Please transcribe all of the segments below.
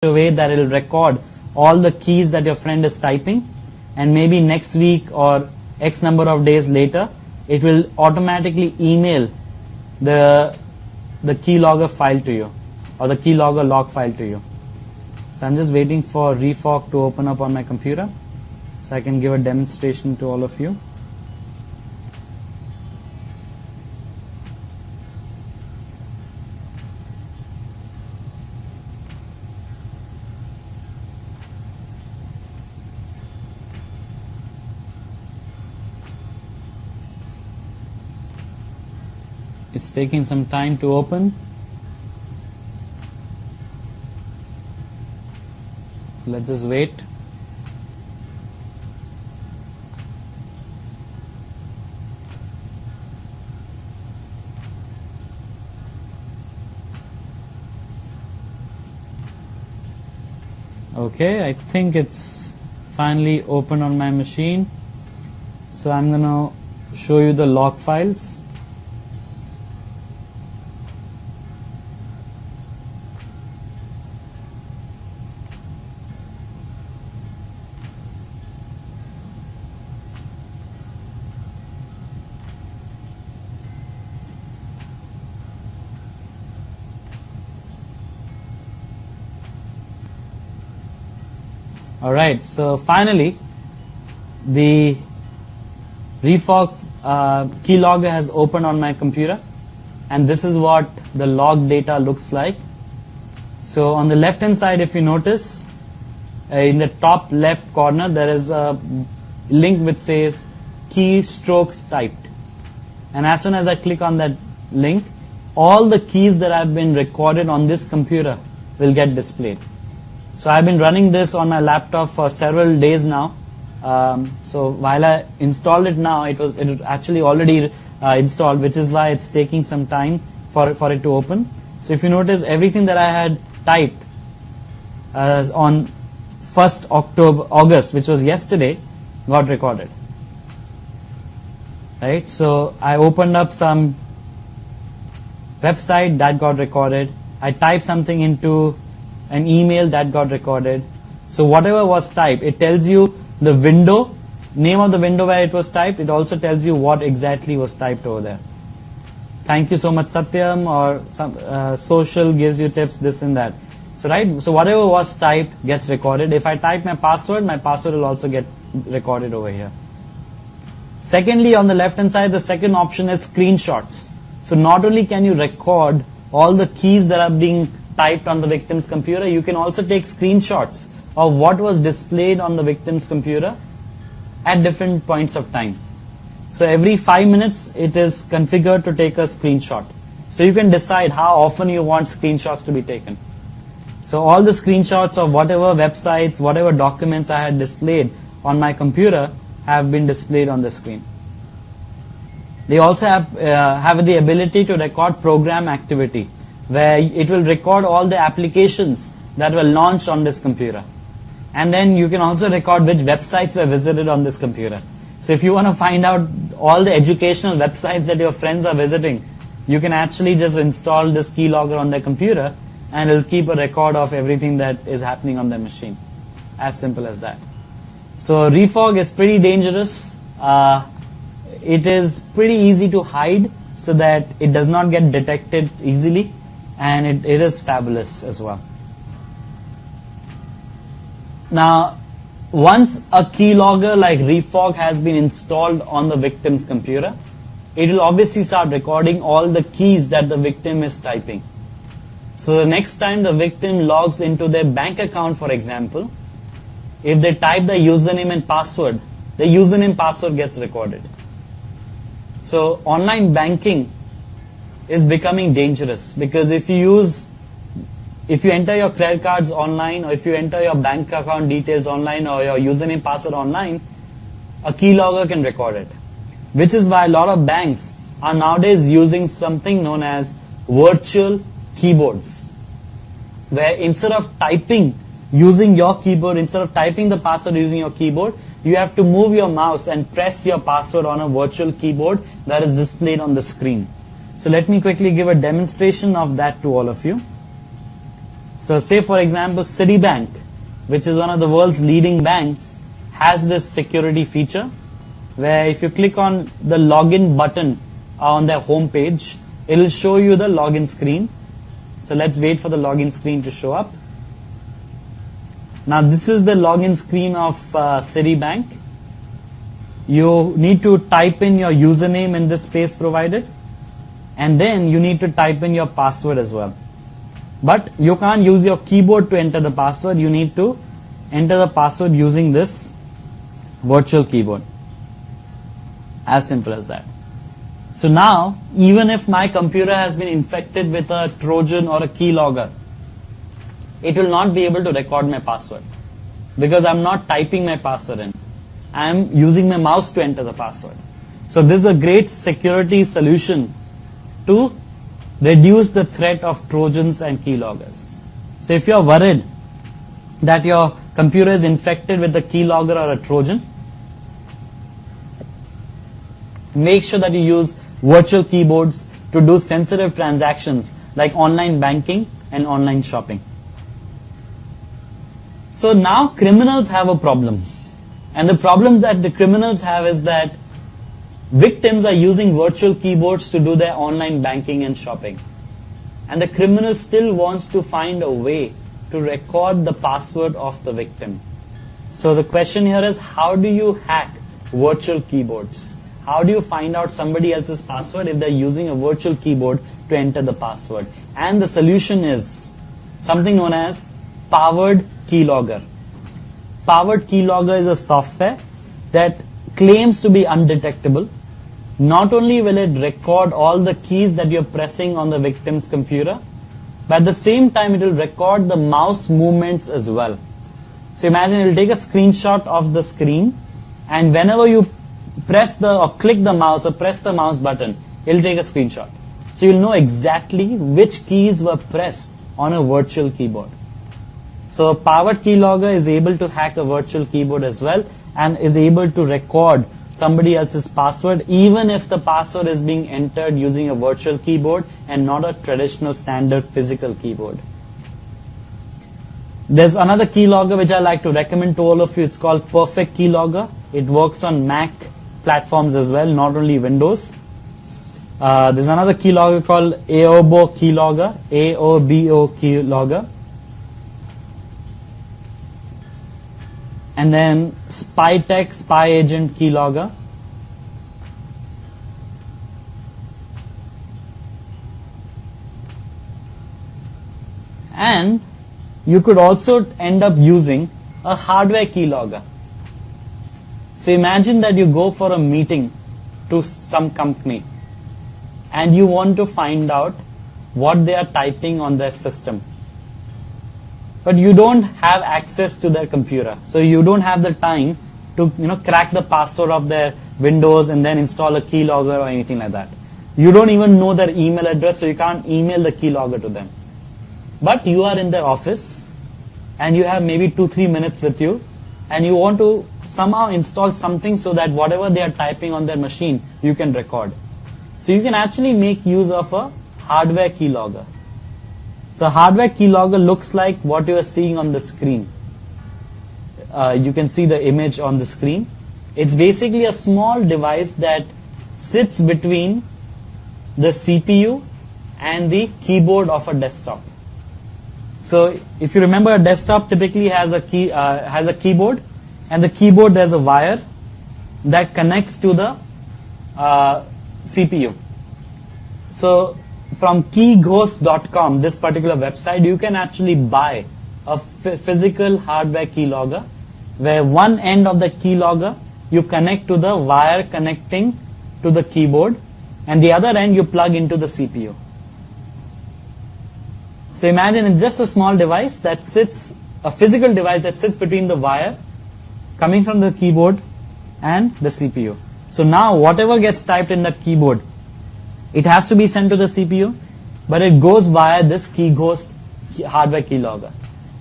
a way that it will record all the keys that your friend is typing, and maybe next week or X number of days later, it will automatically email the keylogger file to you, or the keylogger log file to you. So I'm just waiting for Refog to open up on my computer so I can give a demonstration to all of you. It's taking some time to open. Let's just wait. Okay, I think it's finally open on my machine. So I'm going to show you the log files. Alright, so finally the Refog keylogger has opened on my computer, and this is what the log data looks like. So on the left hand side, if you notice, in the top left corner there is a link which says keystrokes typed, and as soon as I click on that link, all the keys that have been recorded on this computer will get displayed. So I've been running this on my laptop for several days now. So while I installed it now, it was actually already installed, which is why it's taking some time for it to open. So if you notice, everything that I had typed on 1st August, which was yesterday, got recorded. Right? So I opened up some website that got recorded. I typed something into an email that got recorded. So whatever was typed, it tells you the window, name of the window where it was typed. It also tells you what exactly was typed over there. Thank you so much, Satyam, or some social gives you tips, this and that. So right, so whatever was typed gets recorded. If I type my password will also get recorded over here. Secondly, on the left hand side, the second option is screenshots. So not only can you record all the keys that are being typed on the victim's computer, you can also take screenshots of what was displayed on the victim's computer at different points of time. So every 5 minutes it is configured to take a screenshot. So you can decide how often you want screenshots to be taken. So all the screenshots of whatever websites, whatever documents I had displayed on my computer have been displayed on the screen. They also have the ability to record program activity, where it will record all the applications that were launched on this computer. And then you can also record which websites were visited on this computer. So if you want to find out all the educational websites that your friends are visiting, you can actually just install this keylogger on their computer, and it will keep a record of everything that is happening on their machine. As simple as that. So Refog is pretty dangerous. It is pretty easy to hide so that it does not get detected easily. And it is fabulous as well. Now, once a keylogger like Refog has been installed on the victim's computer, it will obviously start recording all the keys that the victim is typing. So the next time the victim logs into their bank account, for example, if they type the username and password, the username password gets recorded. So online banking is becoming dangerous, because if you enter your credit cards online, or if you enter your bank account details online, or your username password online, a keylogger can record it. Which is why a lot of banks are nowadays using something known as virtual keyboards, where instead of typing using your keyboard, instead of typing the password using your keyboard, you have to move your mouse and press your password on a virtual keyboard that is displayed on the screen. So let me quickly give a demonstration of that to all of you. So say for example Citibank, which is one of the world's leading banks, has this security feature where if you click on the login button on their home page, it will show you the login screen. So let's wait for the login screen to show up. Now this is the login screen of Citibank. You need to type in your username in this space provided, and then you need to type in your password as well. But you can't use your keyboard to enter the password. You need to enter the password using this virtual keyboard. As simple as that. So now, even if my computer has been infected with a Trojan or a keylogger, it will not be able to record my password because I'm not typing my password in. I'm using my mouse to enter the password. So this is a great security solution to reduce the threat of Trojans and keyloggers. So if you're worried that your computer is infected with a keylogger or a Trojan, make sure that you use virtual keyboards to do sensitive transactions like online banking and online shopping. So now criminals have a problem. And the problem that the criminals have is that victims are using virtual keyboards to do their online banking and shopping. And the criminal still wants to find a way to record the password of the victim. So the question here is, how do you hack virtual keyboards? How do you find out somebody else's password if they're using a virtual keyboard to enter the password? And the solution is something known as Powered Keylogger. Powered Keylogger is a software that claims to be undetectable. Not only will it record all the keys that you're pressing on the victim's computer, but at the same time it will record the mouse movements as well. So imagine it will take a screenshot of the screen, and whenever you press or click the mouse or press the mouse button, it will take a screenshot. So you'll know exactly which keys were pressed on a virtual keyboard. So Powered Keylogger is able to hack a virtual keyboard as well and is able to record somebody else's password even if the password is being entered using a virtual keyboard and not a traditional standard physical keyboard. There's another keylogger which I like to recommend to all of you. It's called Perfect Keylogger. It works on Mac platforms as well, not only Windows. There's another keylogger called Aobo Keylogger, AOBO Keylogger. And then SpyTech Spy Agent Keylogger. And you could also end up using a hardware keylogger. So imagine that you go for a meeting to some company and you want to find out what they are typing on their system. But you don't have access to their computer. So you don't have the time to crack the password of their Windows and then install a keylogger or anything like that. You don't even know their email address, so you can't email the keylogger to them. But you are in their office and you have maybe 2-3 minutes with you and you want to somehow install something so that whatever they are typing on their machine, you can record. So you can actually make use of a hardware keylogger. So hardware keylogger looks like what you are seeing on the screen. You can see the image on the screen. It's basically a small device that sits between the CPU and the keyboard of a desktop. So if you remember, a desktop typically has a keyboard, and the keyboard there's a wire that connects to the CPU. So from keyghost.com, this particular website, you can actually buy a physical hardware keylogger where one end of the keylogger you connect to the wire connecting to the keyboard and the other end you plug into the CPU. So imagine it's just a small device that sits, a physical device that sits between the wire coming from the keyboard and the CPU. So now whatever gets typed in that keyboard, it has to be sent to the CPU, but it goes via this keyghost hardware keylogger.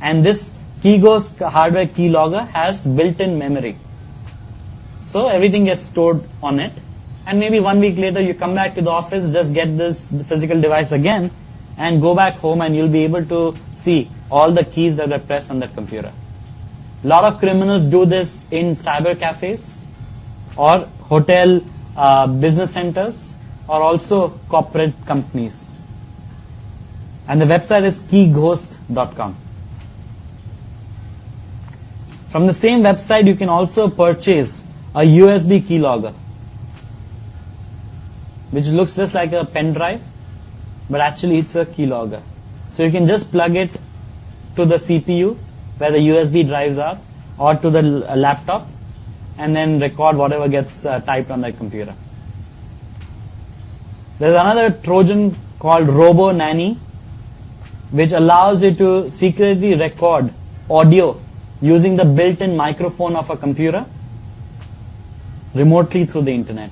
And this keyghost hardware keylogger has built-in memory. So everything gets stored on it. And maybe 1 week later you come back to the office, just get this physical device again, and go back home and you'll be able to see all the keys that were pressed on that computer. A lot of criminals do this in cyber cafes or hotel business centers or also corporate companies. And the website is keyghost.com. From the same website, you can also purchase a USB keylogger, which looks just like a pen drive, but actually it's a keylogger. So you can just plug it to the CPU where the USB drives are, or to the laptop, and then record whatever gets typed on that computer. There's another Trojan called Robo Nanny, which allows you to secretly record audio using the built-in microphone of a computer remotely through the internet.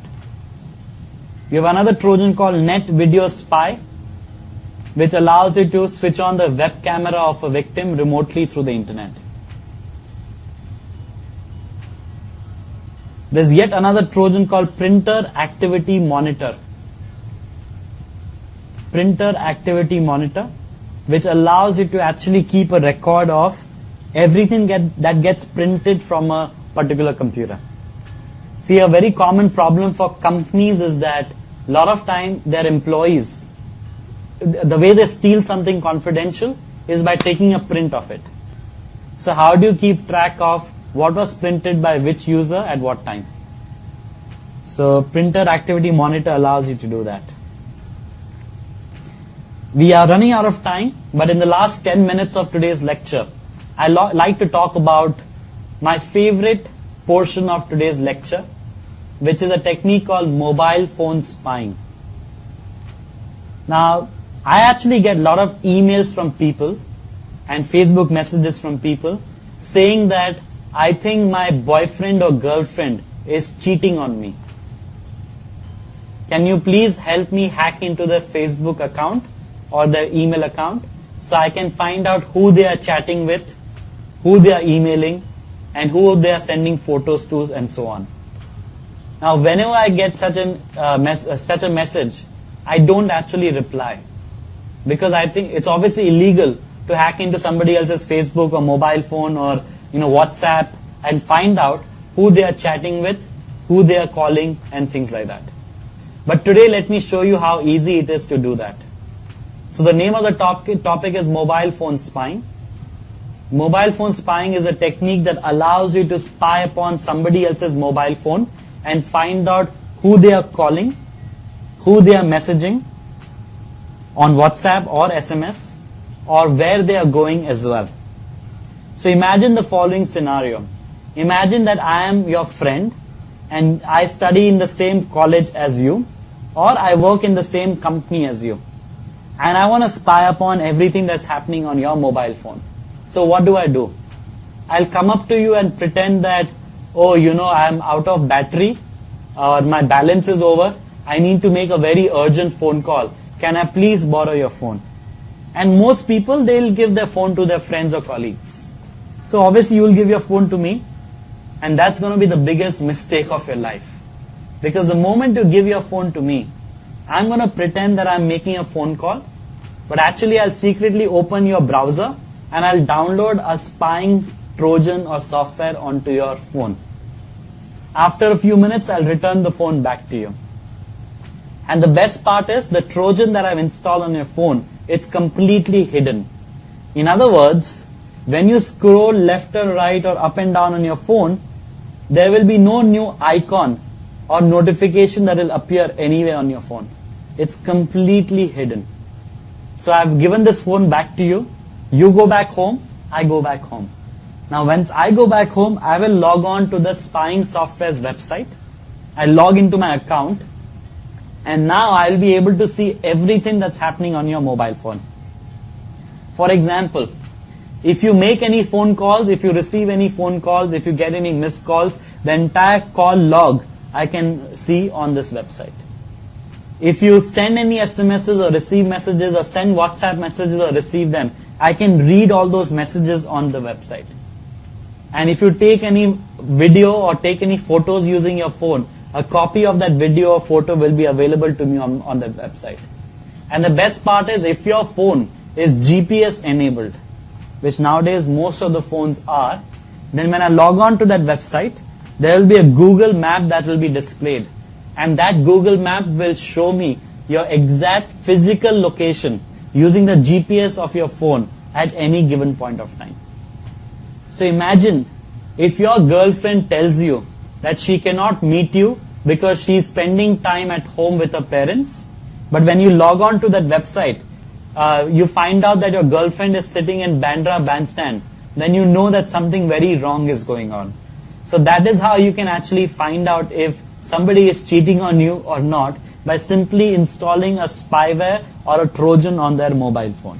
You have another Trojan called Net Video Spy, which allows you to switch on the web camera of a victim remotely through the internet. There's yet another Trojan called Printer Activity Monitor. Printer Activity Monitor, which allows you to actually keep a record of everything that gets printed from a particular computer. See, a very common problem for companies is that a lot of time their employees, the way they steal something confidential is by taking a print of it. So how do you keep track of what was printed by which user at what time? So Printer Activity Monitor allows you to do that. We are running out of time, but in the last 10 minutes of today's lecture, I like to talk about my favorite portion of today's lecture, which is a technique called mobile phone spying. Now, I actually get a lot of emails from people and Facebook messages from people saying that I think my boyfriend or girlfriend is cheating on me. Can you please help me hack into their Facebook account or their email account so I can find out who they are chatting with, who they are emailing, and who they are sending photos to, and so on. Now, whenever I get such a message, I don't actually reply, because I think it's obviously illegal to hack into somebody else's Facebook or mobile phone or WhatsApp and find out who they are chatting with, who they are calling, and things like that. But today, let me show you how easy it is to do that. So the name of the topic is mobile phone spying. Mobile phone spying is a technique that allows you to spy upon somebody else's mobile phone and find out who they are calling, who they are messaging on WhatsApp or SMS, or where they are going as well. So imagine the following scenario. Imagine that I am your friend and I study in the same college as you, or I work in the same company as you, and I want to spy upon everything that's happening on your mobile phone. So what do? I'll come up to you and pretend that, I'm out of battery, or my balance is over, I need to make a very urgent phone call. Can I please borrow your phone? And most people, they'll give their phone to their friends or colleagues. So obviously you'll give your phone to me, and that's going to be the biggest mistake of your life. Because the moment you give your phone to me, I'm going to pretend that I'm making a phone call, but actually I'll secretly open your browser and I'll download a spying Trojan or software onto your phone. After a few minutes, I'll return the phone back to you. And the best part is, the Trojan that I've installed on your phone, it's completely hidden. In other words, when you scroll left or right or up and down on your phone, there will be no new icon or notification that will appear anywhere on your phone. It's completely hidden. So I've given this phone back to you. You go back home, I go back home. Now once I go back home, I will log on to the spying software's website. I log into my account, and now I'll be able to see everything that's happening on your mobile phone. For example, if you make any phone calls, if you receive any phone calls, if you get any missed calls, the entire call log I can see on this website. If you send any SMSs or receive messages or send WhatsApp messages or receive them, I can read all those messages on the website. And if you take any video or take any photos using your phone, a copy of that video or photo will be available to me on that website. And the best part is, if your phone is GPS enabled, which nowadays most of the phones are, then when I log on to that website, there will be a Google map that will be displayed. And that Google map will show me your exact physical location using the GPS of your phone at any given point of time. So imagine if your girlfriend tells you that she cannot meet you because she is spending time at home with her parents, but when you log on to that website, you find out that your girlfriend is sitting in Bandra Bandstand, then you know that something very wrong is going on. So that is how you can actually find out if somebody is cheating on you or not, by simply installing a spyware or a Trojan on their mobile phone.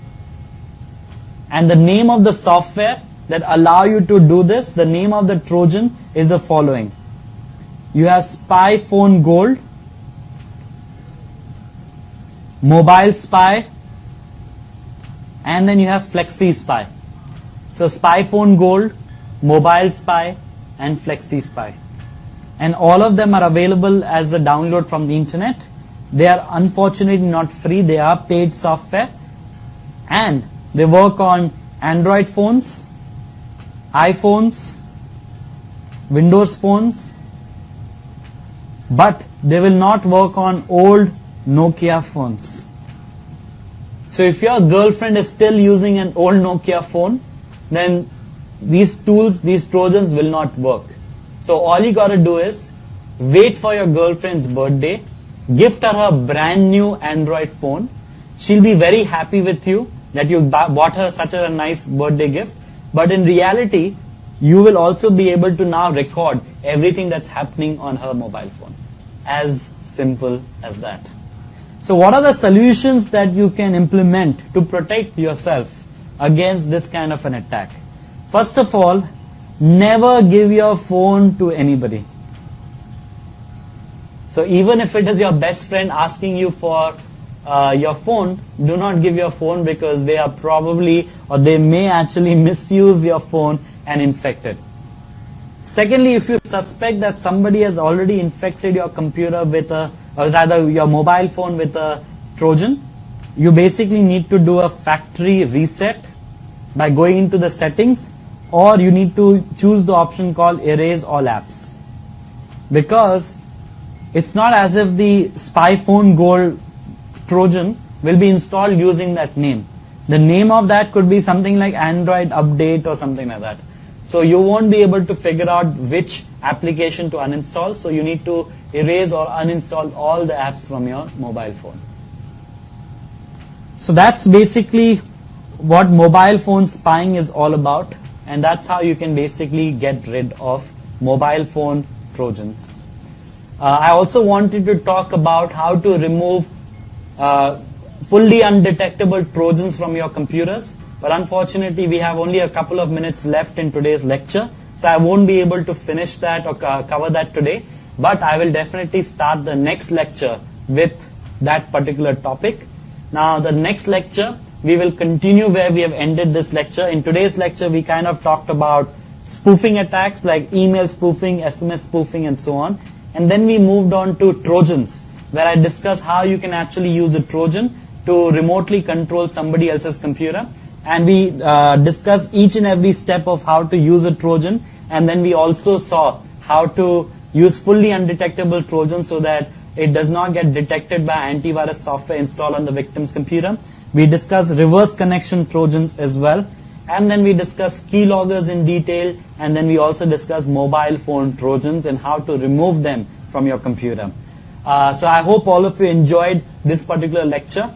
And the name of the software that allow you to do this, the name of the Trojan is the following. You have Spy Phone Gold, Mobile Spy, and then you have Flexi Spy. So Spy Phone Gold, Mobile Spy, and Flexi Spy. And all of them are available as a download from the internet. They are unfortunately not free, they are paid software. And they work on Android phones, iPhones, Windows phones, but they will not work on old Nokia phones. So if your girlfriend is still using an old Nokia phone, then these tools, these Trojans will not work. So all you got to do is wait for your girlfriend's birthday, gift her a brand new Android phone. She'll be very happy with you that you bought her such a nice birthday gift. But in reality, you will also be able to now record everything that's happening on her mobile phone. As simple as that. So what are the solutions that you can implement to protect yourself against this kind of an attack? First of all, never give your phone to anybody. So even if it is your best friend asking you for your phone, do not give your phone, because they are probably, or they may actually misuse your phone and infect it. Secondly, if you suspect that somebody has already infected your computer with or rather your mobile phone with a Trojan, you basically need to do a factory reset by going into the settings, or you need to choose the option called erase all apps. Because it's not as if the Spy Phone Gold Trojan will be installed using that name. The name of that could be something like Android Update or something like that. So you won't be able to figure out which application to uninstall. So you need to erase or uninstall all the apps from your mobile phone. So that's basically what mobile phone spying is all about. And that's how you can basically get rid of mobile phone Trojans. I also wanted to talk about how to remove fully undetectable Trojans from your computers. But unfortunately, we have only a couple of minutes left in today's lecture. So I won't be able to finish that or cover that today. But I will definitely start the next lecture with that particular topic. Now, the next lecture, we will continue where we have ended this lecture. In today's lecture, we kind of talked about spoofing attacks like email spoofing, SMS spoofing, and so on. And then we moved on to Trojans, where I discussed how you can actually use a Trojan to remotely control somebody else's computer. And we discussed each and every step of how to use a Trojan. And then we also saw how to use fully undetectable Trojans so that it does not get detected by antivirus software installed on the victim's computer. We discussed reverse connection Trojans as well. And then we discussed keyloggers in detail. And then we also discussed mobile phone Trojans and how to remove them from your computer. So I hope all of you enjoyed this particular lecture.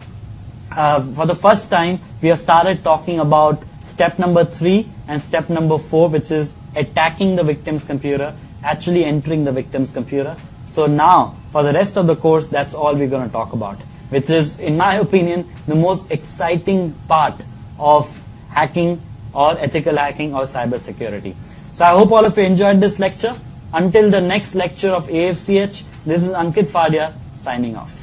For the first time, we have started talking about step number 3 and step number 4, which is attacking the victim's computer, actually entering the victim's computer. So now, for the rest of the course, that's all we're going to talk about, which is, in my opinion, the most exciting part of hacking or ethical hacking or cybersecurity. So I hope all of you enjoyed this lecture. Until the next lecture of AFCH, this is Ankit Fadia signing off.